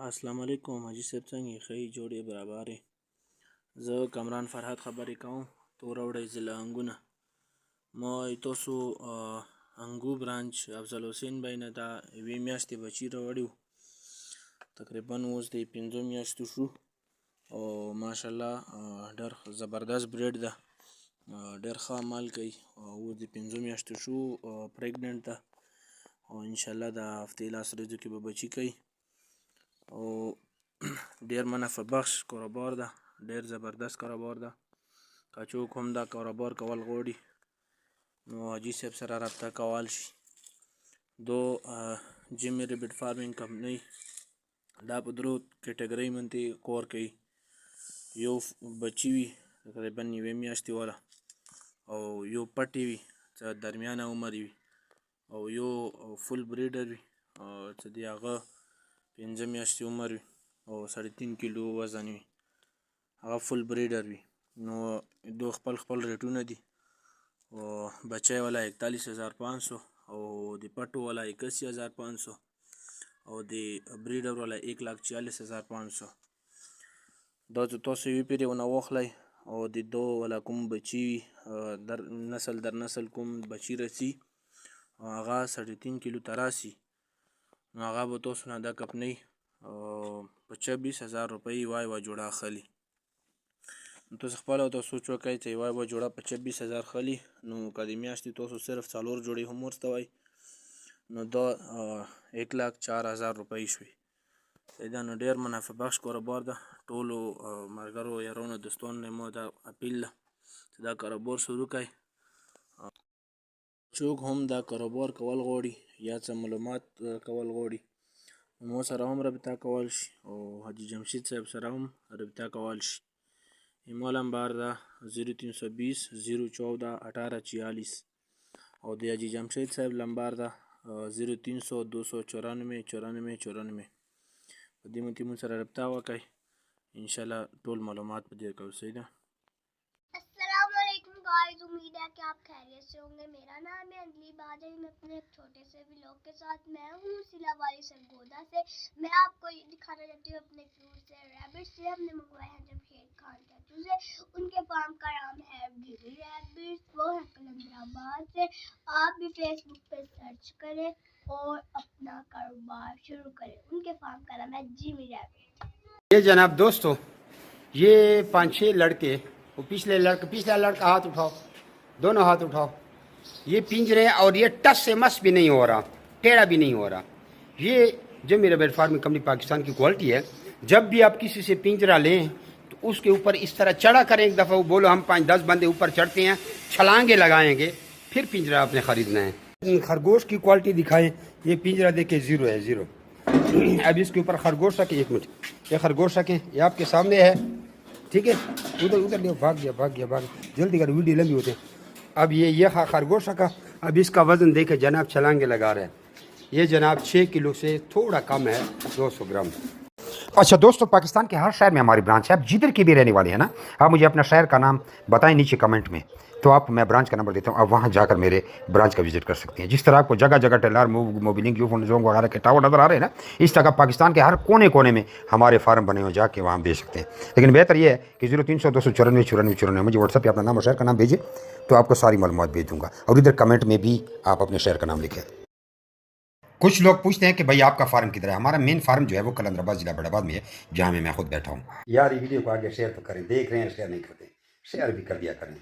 السلام علیکم حاجی صاحب څنګه یې ښې جوړې برابرې زه کامران فرهاد خبرې کوم توره وړی ضلع انګونه ما تاسو انګو برانچ افضل حسین بھائی نه دا یوې میاشتې بچي راوړي وو تقریبا اوس د 5 میاشتو شو او ماشاءالله ډېر زبردست بریډ ده ډېر ښه عمل کوي او اوس د 5 میاشتو شو پریګننټ ده او انشاءالله د هفتې لاس ورځو کې به بچي کوي او ډېر منافع بخش کاروبار ده ډېر زبردست کاروبار ده که څوک هم دا کاروبار کول غواړي نو حاجي صاحب سره رابطه کول شي دو جیمی ریبټ فارمینګ کمپنۍ دا په درو کیټګرۍ باندې کار کوي یو بچي وي تقریبا 9 میاشتې والا او یو پټي وي چې درمیانه عمر وي او یو فل بریډر وي چې د هغه 5 میاشتې عمر وي او 3.5 کیلو وزن وي هغه فل بریډر وي نو دو خپل ریټونه دي او بچی والا 41500 او د پټو والا 81500 او د بریډر والا 144500 دا چې تاسو یې پیرې ونه واخلئ او د دو والا کوم بچي در نسل کوم بچي رسي هغه 3.5 کیلو ته راسي نو هغه به تاسو نه دا کمپنۍ په 26000 روپۍ یوه جوړه اخلي نو تاسو خپله ورته سوچ وکړئ چې یوه جوړه په 26000 اخلي نو که د میاشتې تاسو صرف 4 جوړې هم ورته وای نو دا 1,04,000 روپۍ شوي دا نو ډېر منافع بخش کاروبار ده ټولو ملګرو یارانو دوستانو نه ما دا اپیل ده چې دا کاروبار شروع کړئ څوک هم دا کاروبار کول غواړي یا څه معلومات کول غواړي ما سره هم رابطه کول شي او حاجي جمشید صاحب سره هم رابطه کول شي ایمیل نمبر ده 0320 014 1846 او د حاجي جمشید صاحب نمبر ده 0300 294 94 94 په دې منتې مون سره رابطه وکړئ انشاءالله ټول معلومات په دې کوسئ ده गाइस उम्मीद है कि आप खैरियत से होंगे। मेरा नाम है अंजलि बादल। मैं अपने एक छोटे से व्लॉग के साथ मैं हूँ सिलावारी सरगोदा से। मैं आपको ये दिखाना चाहती हूँ अपने क्यूट से रैबिट से हमने मंगवाए हैं जमशेद खान चाचू से। उनके फार्म का नाम है जिमी रैबिट, वो है कलंदराबाद से। आप भी फेसबुक पे सर्च करें और अपना कारोबार शुरू करें। उनके फार्म का नाम है जिमी रैबिट। ये जनाब दोस्तों, ये 5-6 लड़के, वो पिछला लड़का हाथ उठाओ, दोनों हाथ उठाओ, ये पिंजरे और ये टस से मस भी नहीं हो रहा, टेढ़ा भी नहीं हो रहा। ये जो मेरा बेड फार्मिंग कंपनी पाकिस्तान की क्वालिटी है। जब भी आप किसी से पिंजरा लें तो उसके ऊपर इस तरह चढ़ा करें, एक दफ़ा वो बोलो हम 5-10 बंदे ऊपर चढ़ते हैं, छलांगे लगाएंगे, फिर पिंजरा आपने ख़रीदना है। खरगोश की क्वालिटी दिखाएं। ये पिंजरा देखिए 0 है, 0। अब इसके ऊपर खरगोश रखें, 1 मिनट, ये खरगोश रखें, ये आपके सामने है, ठीक है। उधर ले, भाग गया, जल्दी कर, वीडियो लंबी होते हैं। अब ये खरगोश रखा। अब इसका वज़न देखे जनाब, छलांगे लगा रहे हैं। ये जनाब 6 किलो से थोड़ा कम है, 200 ग्राम। अच्छा दोस्तों, पाकिस्तान के हर शहर में हमारी ब्रांच है। आप जिधर के भी रहने वाले हैं ना, आप मुझे अपना शहर का नाम बताएं नीचे कमेंट में, तो आप मैं ब्रांच का नंबर देता हूँ, आप वहाँ जाकर मेरे ब्रांच का विजिट कर सकते हैं। जिस तरह आपको जगह जगह टेलर मोबिलिंग यूफोन जोंग वगैरह के टावर नज़र आ रहे हैं ना, इस तरह पाकिस्तान के हर कोने कोने में हमारे फार्म बने हो, जाके वहाँ बेच सकते हैं। लेकिन बेहतर ये है कि 0300 294 94 मुझे व्हाट्सएप पर अपना नाम और शहर का नाम भेजिए, तो आपको सारी मालूमात भेज दूँगा। और इधर कमेंट में भी आप अपने शहर का नाम लिखें। कुछ लोग पूछते हैं कि भाई आपका फार्म किधर है। हमारा मेन फार्म जो है वो कलंदराबाद जिला बड़ाबाद में है, जहाँ मैं खुद बैठा हूँ। यार ये वीडियो को आगे शेयर तो करें, देख रहे हैं शेयर नहीं करते, शेयर भी कर दिया करें।